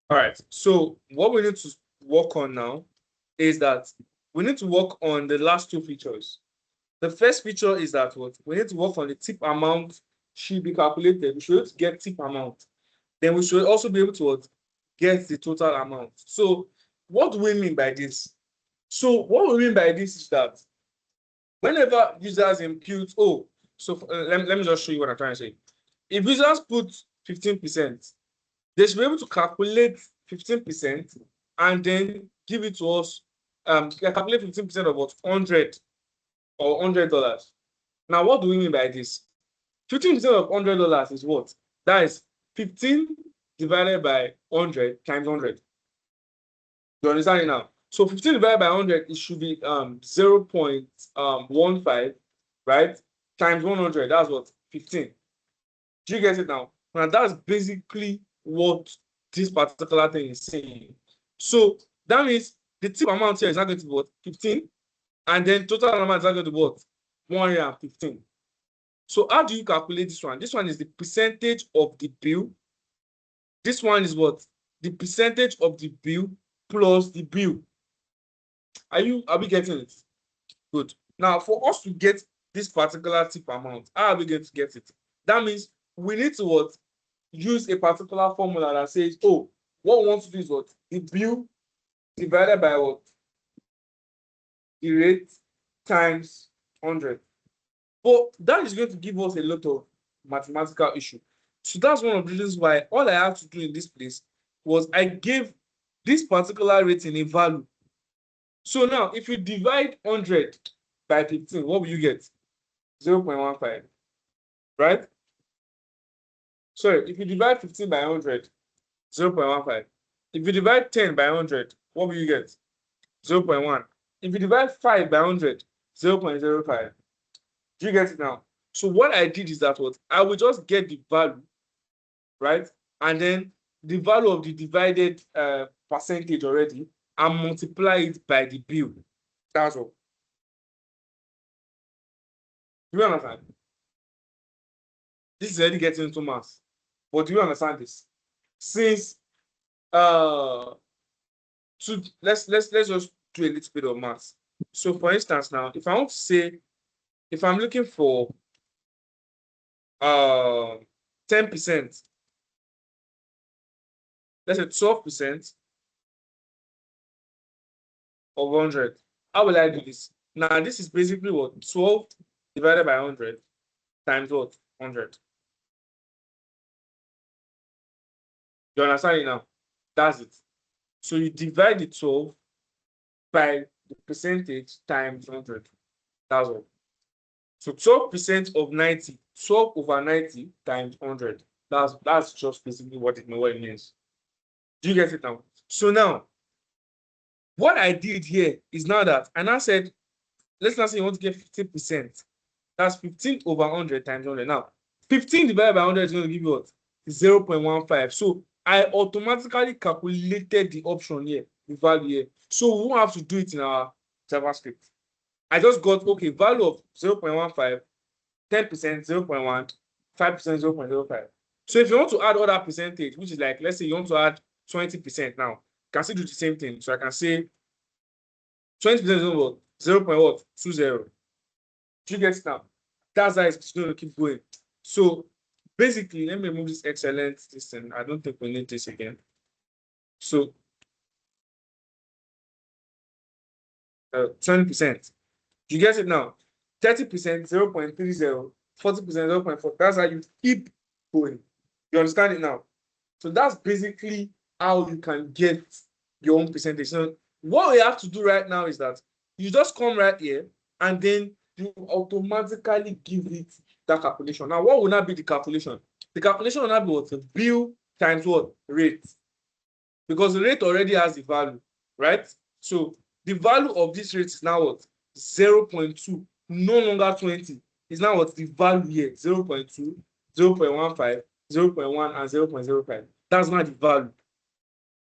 All right. So what we need to work on now is that we need to work on the last two features. The first feature is that what we need to work on the tip amount should be calculated. We should get tip amount. Then we should also be able to what, get the total amount. So what do we mean by this? So what we mean by this is that whenever users impute, let me just show you what I'm trying to say. If users put 15%, they should be able to calculate 15% and then give it to us. Calculate 15% of what, 100 or $100. Now, what do we mean by this? 15% of $100 is what? That is 15 divided by 100 times 100. You understand it now? So 15 divided by 100, it should be 0.15, right? Times 100, that's what? 15. Do you get it now? Now, that's basically what this particular thing is saying. So that means the tip amount here is not going to be what? 15. And then total amount is not going to be what? 115. So how do you calculate this one? This one is the percentage of the bill. This one is what? The percentage of the bill plus the bill. Are we getting it? Good. Now, for us to get this particular tip amount, how are we going to get it? That means we need to what? Use a particular formula that says, oh, what we want to do is what? The bill divided by what? The rate times 100. But that is going to give us a lot of mathematical issue. So that's one of the reasons why all I have to do in this place was I gave this particular rating a value. So now, if you divide 100 by 15, what will you get? 0.15, right? Sorry, if you divide 15 by 100, 0.15. If you divide 10 by 100, what will you get? 0.1. If you divide 5 by 100, 0.05. Do you get it now? So what I did is that what I will just get the value, right? And then the value of the divided percentage already and multiply it by the bill. That's all. Do you understand? This is already getting into maths. But do you understand this? Since let's just do a little bit of maths. So for instance, now if I want to say, if I'm looking for 10%, let's say 12% of 100, how will I do this? Now this is basically what? 12 divided by 100 times what? 100. You understand it now? That's it. So you divide the 12 by the percentage times 100. That's all. So 12% of 90, 12 over 90 times 100. That's just basically what it means. Do you get it now? So now, what I did here is now that, and I said, let's not say you want to get 50%. That's 15 over 100 times 100. Now, 15 divided by 100 is going to give you what? 0.15. So I automatically calculated the option here, the value here. So we won't have to do it in our JavaScript. I just got, okay, value of 0.15, 10%, 0.1, 5%, 0.05. So if you want to add other percentage, which is like, let's say you want to add 20% now, you can still do the same thing. So I can say 20% is what? 0.20. Do you get it now? That's how it's going to keep going. So basically, let me remove this excellent thing. I don't think we need this again. So 20%. Do you get it now? 30%, 0.30, 40%, 0.4. That's how you keep going. You understand it now? So that's basically how you can get your own percentage. So what we have to do right now is that you just come right here and then you automatically give it that calculation. Now, what will not be the calculation? The calculation will not be what? Bill times what? Rate. Because the rate already has the value, right? So the value of this rate is now what? 0.2, no longer 20. It's now what? The value here, 0.2, 0.15, 0.1, and 0.05. That's not the value.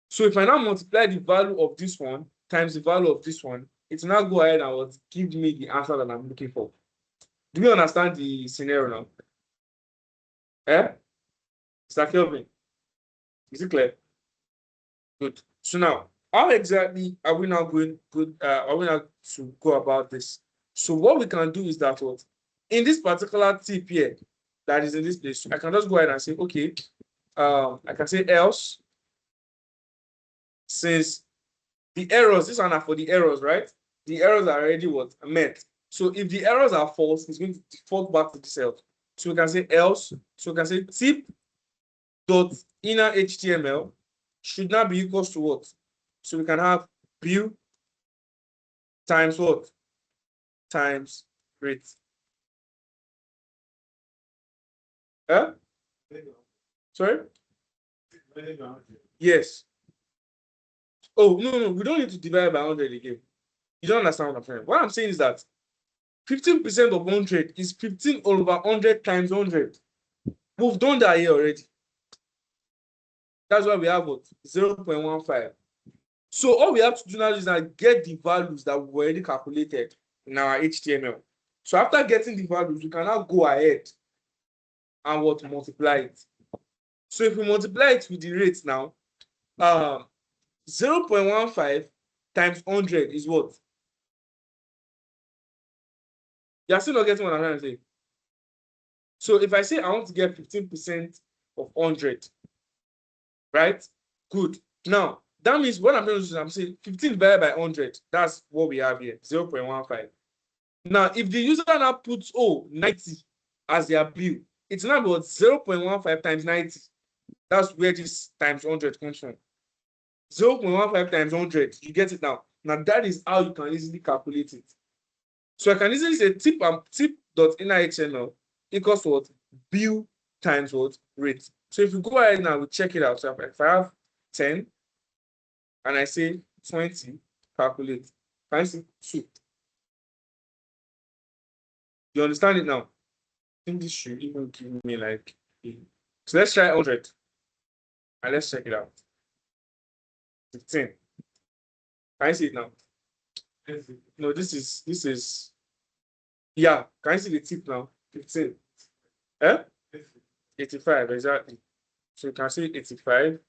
So if I now multiply the value of this one times the value of this one, it will now go ahead and what, give me the answer that I'm looking for. Do you understand the scenario now? Mr. Kelvin, is it clear? Good. So now, how exactly are we now going are we now to go about this? So what we can do is that what in this particular tip here that is in this place, I can just go ahead and say, okay, I can say else, since the errors, this one are for the errors, right? The errors are already what met. So if the errors are false, it's going to default back to this else. So we can say else. So we can say tip dot inner HTML should not be equals to what? So we can have view times what? Times rate. Huh? Sorry? Yes. Oh, no, we don't need to divide by 100 again. You don't understand what I'm saying. What I'm saying is that 15% of 100 is 15 over 100 times 100. We've done that here already. That's why we have what? 0.15. So all we have to do now is get the values that we already calculated in our HTML. So after getting the values, we can now go ahead and what multiply it. So if we multiply it with the rate now, 0.15 times 100 is what? You're still not getting what I'm trying to say. So if I say I want to get 15% of 100, right? Good. Now, that means what I'm going to do is I'm saying 15 divided by 100. That's what we have here, 0.15. Now, if the user now puts 90 as their bill, it's now about 0.15 times 90. That's where this times 100 comes from. 0.15 times 100, you get it now. Now, that is how you can easily calculate it. So I can easily say tip.innerHTML equals to what? Bill times what? Rate. So if you go ahead now, we check it out. So if I have 10 and I say 20, calculate. Can I see 2? You understand it now? I think this should even give me like so let's try 100 and let's check it out. 15. Can I see it now? No, this is yeah. Can I see the tip now? 15. Eh? 85, exactly. So you can see 85,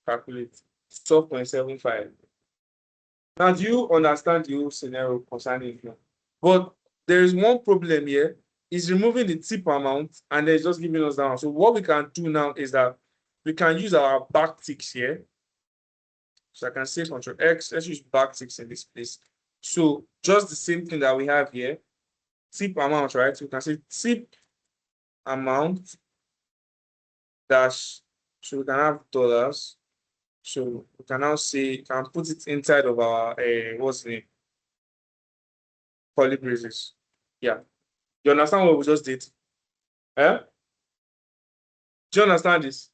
calculate 12.75. Now, do you understand the whole scenario concerning it now? But there is one problem here, is removing the tip amount and then it's just giving us down. So what we can do now is that we can use our backticks here. So I can say Control X, let's use backticks in this place. So just the same thing that we have here, tip amount, right? So we can say tip amount dash, so we can have dollars. So we can now say, can put it inside of our, what's the name? Curly braces. Yeah. You understand what we just did? Eh? Do you understand this?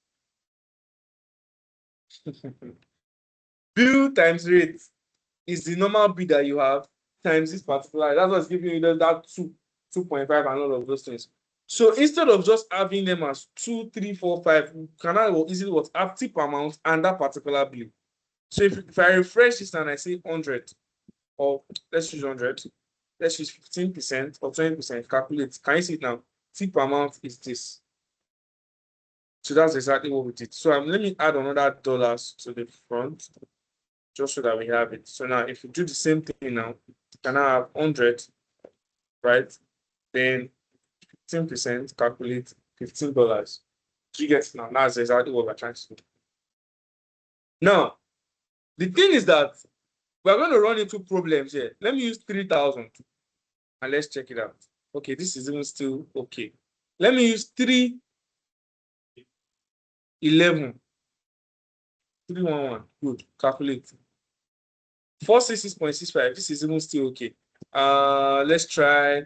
Bill times rate is the normal bill that you have times this particular. That's what's giving you that 2.5 and all of those things. So instead of just having them as 2, 3, 4, 5, you can now easily what have tip amount and that particular bill. So if I refresh this and I say 100, or let's use 100, let's use 15% or 20%, calculate. Can you see it now? Tip amount is this. So that's exactly what we did. So let me add another dollars to the front, just so that we have it. So now if you do the same thing now, you can now have 100, right? Then 15%, calculate $15. So you get it now. That's exactly what we're trying to do. Now, the thing is that we're going to run into problems here. Let me use 3,000 and let's check it out. Okay, this is even still okay. Let me use 311. 311. Good. Calculate. 466.65. This is even still okay. Let's try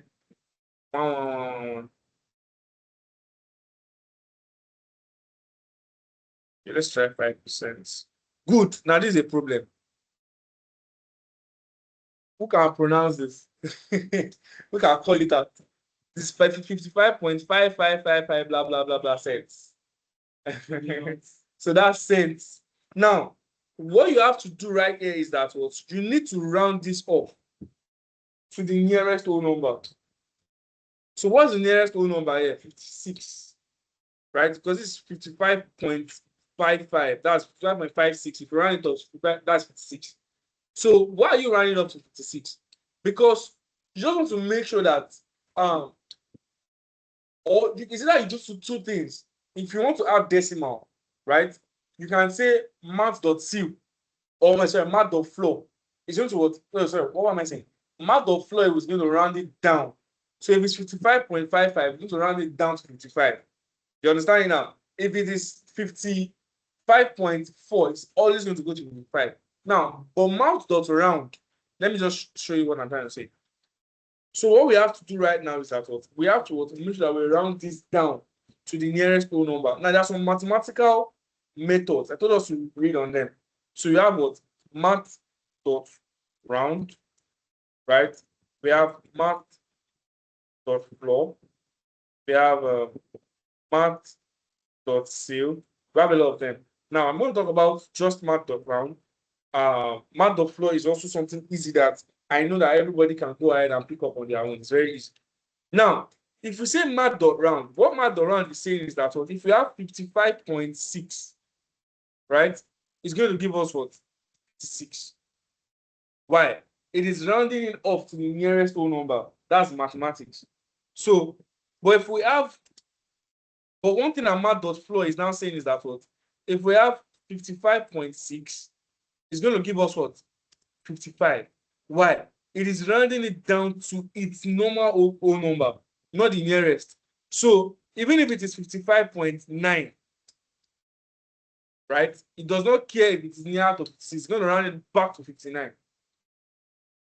1111. Okay, let's try 5%. Good. Now this is a problem. Who can pronounce this? We can call it out. This is 55.5555 blah blah blah blah cents. So that's cents. Now, what you have to do right here is that what you need to round this off to the nearest whole number. So what's the nearest whole number here? 56, right? Because it's 55 point 55. That's 55.56. If you round it up to 55, that's 56. So why are you rounding up to 56? Because you just want to make sure that or is it that you do two things? If you want to add decimal, right? You can say math.ceil or sorry, math.floor. It's going to what? Oh, sorry, what am I saying? Math.floor is going to round it down. So if it's 55.55, you're going to round it down to 55. You understand it now? If it is 55.4, it's always going to go to 55. Now, but math.round, let me just show you what I'm trying to say. So what we have to do right now is that we have to make sure that we round this down to the nearest whole number. Now, there's some mathematical methods. I told us to read on them. So you have what? Math.round, right? We have math.floor. We have math.ceil. We have a lot of them. Now, I'm going to talk about just math.round. Math.floor is also something easy that I know that everybody can go ahead and pick up on their own. It's very easy. Now, if you say math.round, what math.round is saying is that if we have 55.6, right, it's going to give us what? 6. Why? It is rounding it off to the nearest whole number. That's mathematics. So, but if we have, but one thing that math.floor is now saying is that if we have 55.6, it's going to give us what? 55. Why? It is rounding it down to its normal whole number, not the nearest. So even if it is 55.9, right? It does not care if it is near to 56. It's going to round it back to 59.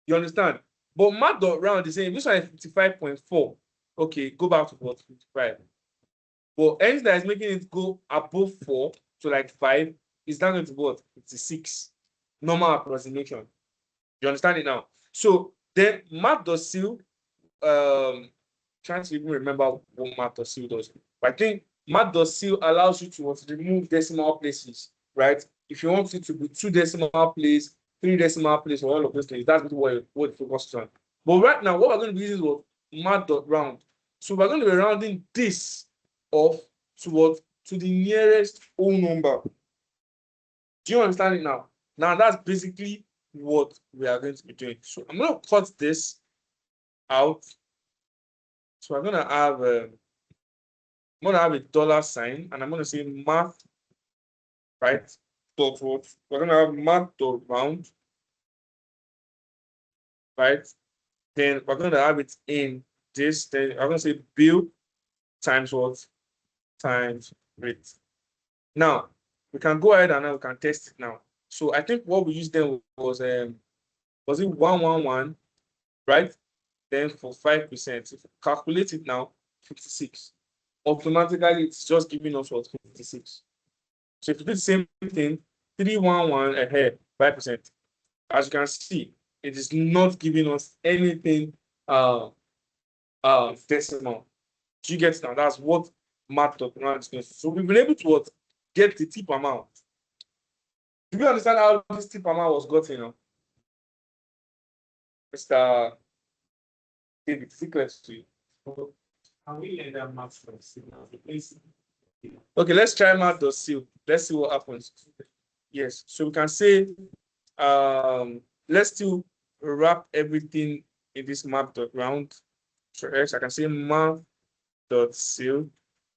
You understand? But math.round is saying this one is 55.4. Okay, go back to what? 55. But anything that is making it go above 4 to like 5 is down to what? 56. Normal approximation. You understand it now? So then math.ceil, trying to even remember what math.ceil does. But I think math.ceil allows you to remove decimal places, right? If you want it to be 2 decimal place, 3 decimal place, or all of those things, that's what it focuses on. But right now, what we're going to be using is what? Math.round. So we're going to be rounding this off to what? To the nearest whole number. Do you understand it now? Now that's basically what we are going to be doing. So I'm going to cut this out. So I'm going to have a dollar sign, and I'm going to say math, right? Dot what? We're going to have math.round, right? Then we're going to have it in this. Then I'm going to say bill times what? Times rate. Now we can go ahead and now we can test it now. So I think what we used then was it 111, right? Then for 5%, if you calculate it now, 56. Automatically, it's just giving us what? 56. So if you do the same thing, 311 ahead, 5%. As you can see, it is not giving us anything decimal. Do you get it now? That's what math.round is going to. So we've been able to what? Get the tip amount. Do you understand how this tip amount was gotten? Mr. David, secrets to you. Can we learn that math from signals? Please. Okay, let's try math.ceil. Let's see what happens. Yes, so we can say, let's still wrap everything in this math.round. So I can say math.ceil.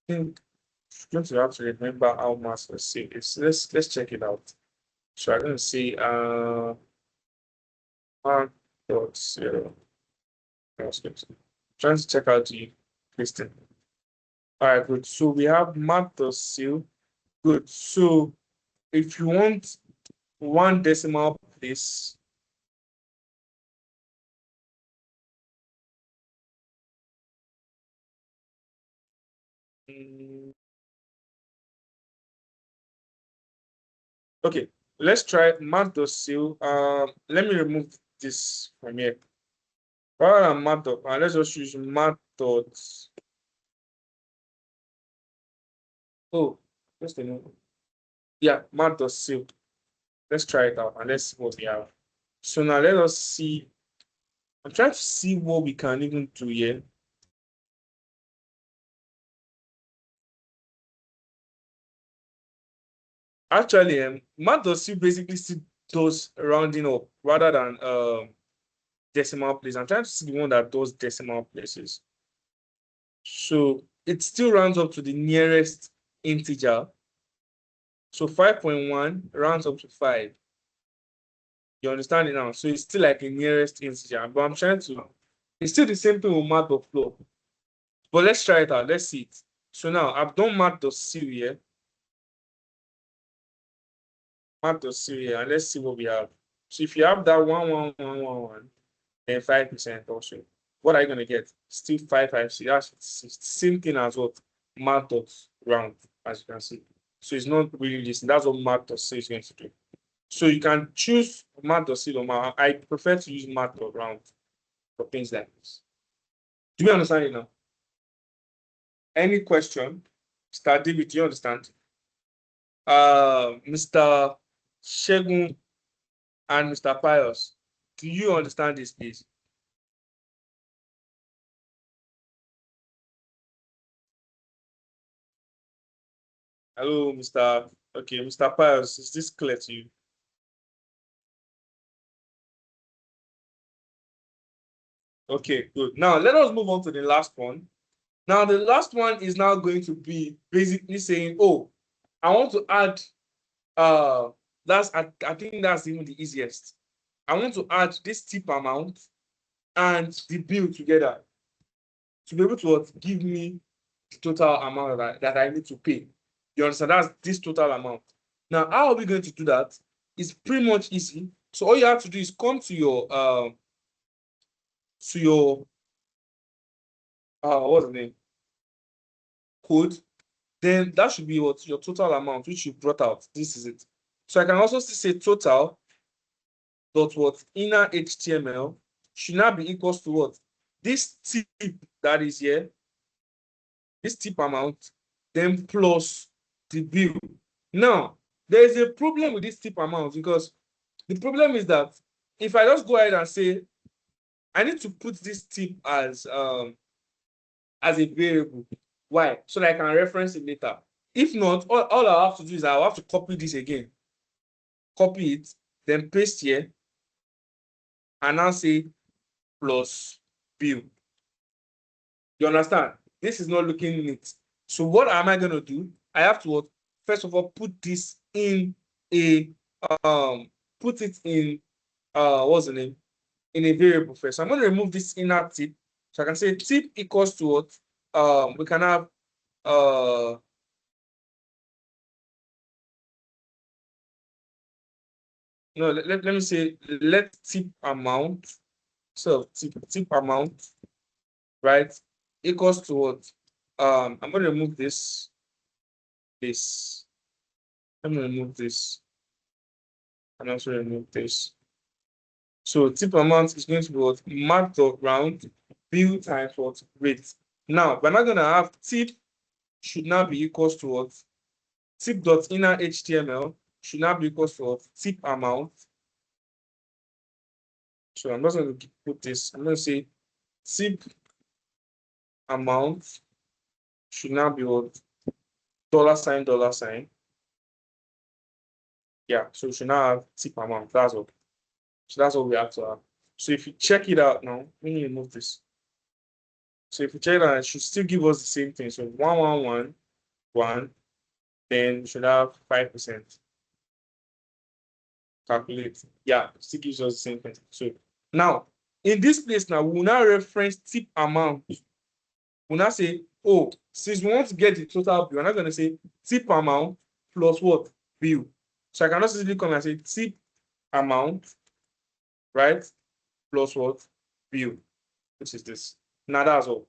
I think I'm going to have to remember how math.ceil is. Let's check it out. So I'm going to say math.ceil. Trying to check out the listing. All right, good. So we have math.ceil. Good. So if you want 1 decimal place, okay, let's try math.ceil. Let me remove this from here. Rather than math. Let's just use math. Oh, just a minute. Yeah, math.ceil. Let's try it out and let's see what we have. So now let us see. I'm trying to see what we can even do here. Actually, math.c basically see those rounding up rather than decimal place. I'm trying to see the one that does decimal places. So it still rounds up to the nearest integer. So 5.1 rounds up to 5. You understand it now? So it's still like the nearest integer. But I'm trying to, it's still the same thing with math.flow. But let's try it out. Let's see it. So now I've done math.c here. Math.c here. And let's see what we have. So if you have that 11111, then 5% also. What are you going to get? Still 556. That's the same thing as what math.round, as you can see. So it's not really this. That's what math.c is going to do. So you can choose math.c or math. I prefer to use math.round for things like this. Do you understand it now? Any question? Mr. David, do you understand? Mr. Shegun and Mr. Pius, do you understand this, please? Hello, Mr. Okay, Mr. Pius, is this clear to you? Okay, good. Now let us move on to the last one. Now the last one is now going to be basically saying, oh, I want to add I think that's even the easiest. I want to add this tip amount and the bill together to be able to give me the total amount that I need to pay. You understand? That's this total amount. Now, how are we going to do that? It's pretty much easy. So all you have to do is come to your what's the name? Code. Then that should be what your total amount, which you brought out. This is it. So I can also say total dot what inner HTML should now be equals to what? This tip that is here, this tip amount, then plus the bill. Now, there is a problem with this tip amount because the problem is that if I just go ahead and say, I need to put this tip as a variable. Why? So that I can reference it later. If not, all I have to do is I have to copy this again. Copy it, then paste here, and now say plus bill. You understand? This is not looking neat. So what am I going to do? I have to, first of all, put this in a, put it in, what's the name? In a variable first. So I'm going to remove this inner tip. So I can say tip equals to what? We can have, no, let me say, let tip amount, so tip amount, right, equals to what? I'm going to remove this. I'm going to remove this. And also remove this. So tip amount is going to be what? Math.round bill times what? Rate. Now, we're not going to have tip should now be equals to what? Tip.inner HTML should now be equals to what? Tip amount. So I'm just going to put this. I'm going to say tip amount should now be what? $sign, $sign. Yeah, so we should now have tip amount. That's what. So that's what we have to have. So if you check it out now, let me remove this. So if you check it out, it should still give us the same thing. So 1111, then we should have 5%. Calculate. Yeah, it still gives us the same thing. So now, in this place now, we'll now reference tip amount. We'll now say, oh, since we want to get the total bill, we're not going to say tip amount plus what? Bill. So I can also easily come and say tip amount, right? Plus what? Bill, which is this. Now that's all.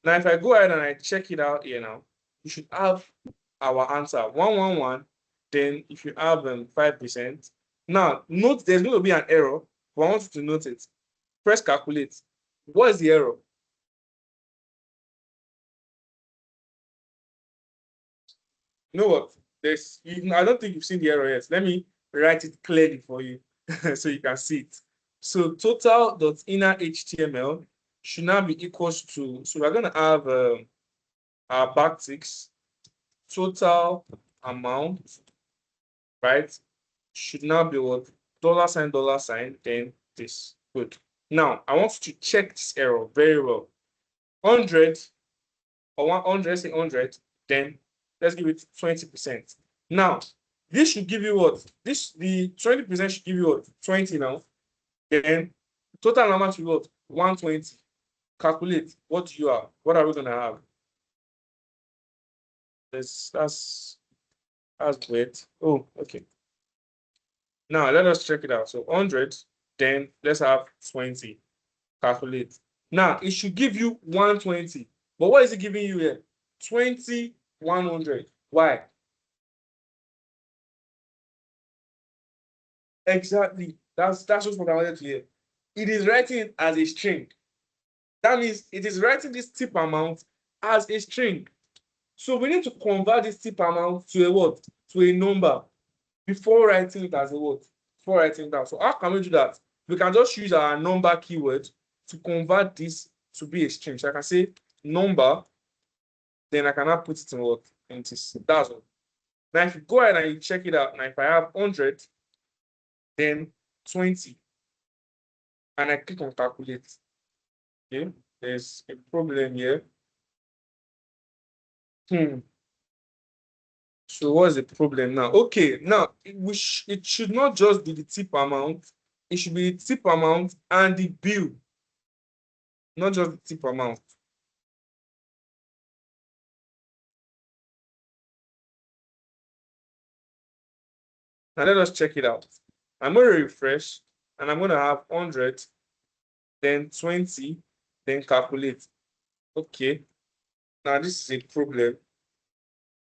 Now, if I go ahead and I check it out here now, you should have our answer 111. Then if you have 5%. Now, note there's going to be an error, but I want you to note it. Press calculate. What is the error? You know what? I don't think you've seen the error yet. Let me write it clearly for you so you can see it. So total.inner HTML should now be equals to, so we're going to have our backticks, total amount right? Should now be what? Dollar sign, then this. Good. Now, I want you to check this error very well. 100 or 100, say 100, then let's give it 20%. Now, this should give you what? The 20% should give you what? 20 now. Then total amount should be what? 120. Calculate. What do you have? What are we gonna have? That's weird. Oh, okay. Now let us check it out. So 100, then let's have 20. Calculate. Now it should give you 120. But what is it giving you here? 20, 100. Why? Exactly. That's just what I wanted to hear. It is writing it as a string. That means it is writing this tip amount as a string. So we need to convert this tip amount to a what? To a number before writing it as a what? Before writing it down. So how can we do that? We can just use our number keyword to convert this to be a string. So I can say number, then I cannot put it in what? In this. That's all. Now if you go ahead and you check it out, now if I have 100, then 20, and I click on calculate. Okay, there's a problem here. So what's the problem now? Okay, now it should not just be the tip amount, it should be the tip amount and the bill, not just the tip amount. Now let us check it out. I'm going to refresh and I'm going to have 100, then 20, then calculate. Okay, now this is a problem.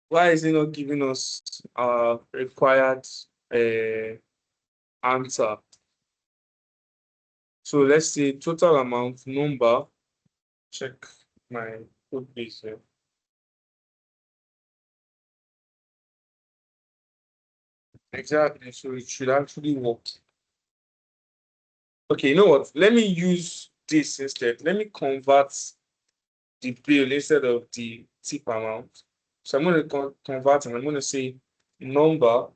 Why is it not giving us our required answer? So let's say total amount number. Check my code base here. Exactly. So it should actually work. Okay, you know what? Let me use this instead. Let me convert the bill instead of the tip amount. So I'm going to convert and I'm going to say number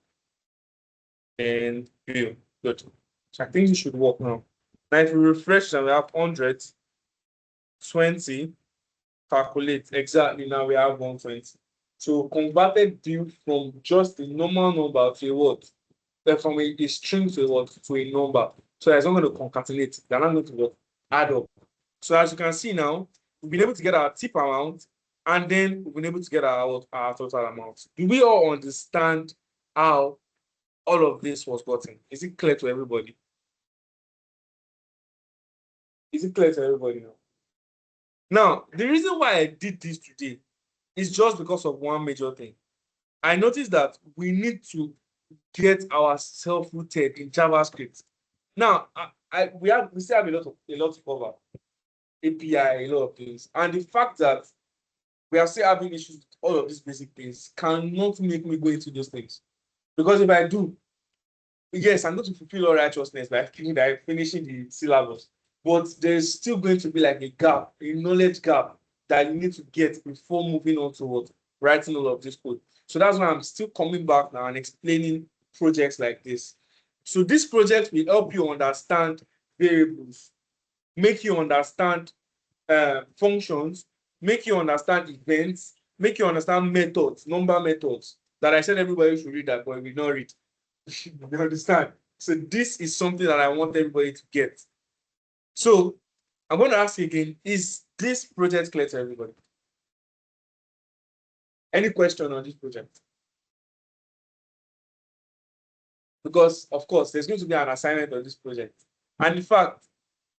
and bill. Good. So I think it should work now. Now if we refresh and we have 100, 20, calculate. Exactly, now we have 120. So converted bill from just the normal number to a what? From a string to a what? To a number. So it's not going to concatenate. They're not going to what? Add up. So as you can see now, we've been able to get our tip amount, and then we've been able to get our total amount. Do we all understand how all of this was gotten? Is it clear to everybody? Is it clear to everybody now? Now, the reason why I did this today is just because of one major thing. I noticed that we need to get ourselves rooted in JavaScript. Now, we still have a lot to cover. API, a lot of things. And the fact that we are still having issues with all of these basic things cannot make me go into those things. Because if I do, yes, I'm going to fulfill all righteousness by finishing the syllabus. But there's still going to be like a gap, a knowledge gap that you need to get before moving on to what? Writing all of this code. So that's why I'm still coming back now and explaining projects like this. So this project will help you understand variables, make you understand functions, make you understand events, make you understand methods, number methods that I said everybody should read that, but we not read. You understand? So this is something that I want everybody to get. So I'm going to ask you again, is this project clear to everybody? Any question on this project? Because, of course, there's going to be an assignment on this project. And in fact,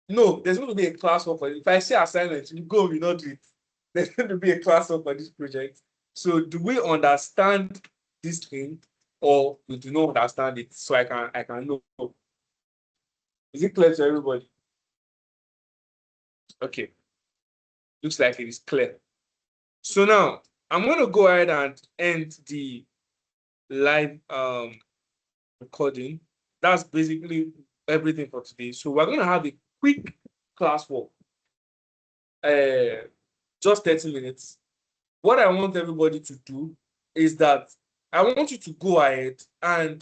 no, there's going to be a classwork for it. If I say assignment, you go, you not do it. There's going to be a classwork for this project. So do we understand this thing, or we do not understand it? So I can know. Is it clear to everybody? Okay. Looks like it is clear. So now I'm going to go ahead and end the live recording. That's basically everything for today. So we're going to have a quick classwork. Just 30 minutes. What I want everybody to do is that I want you to go ahead and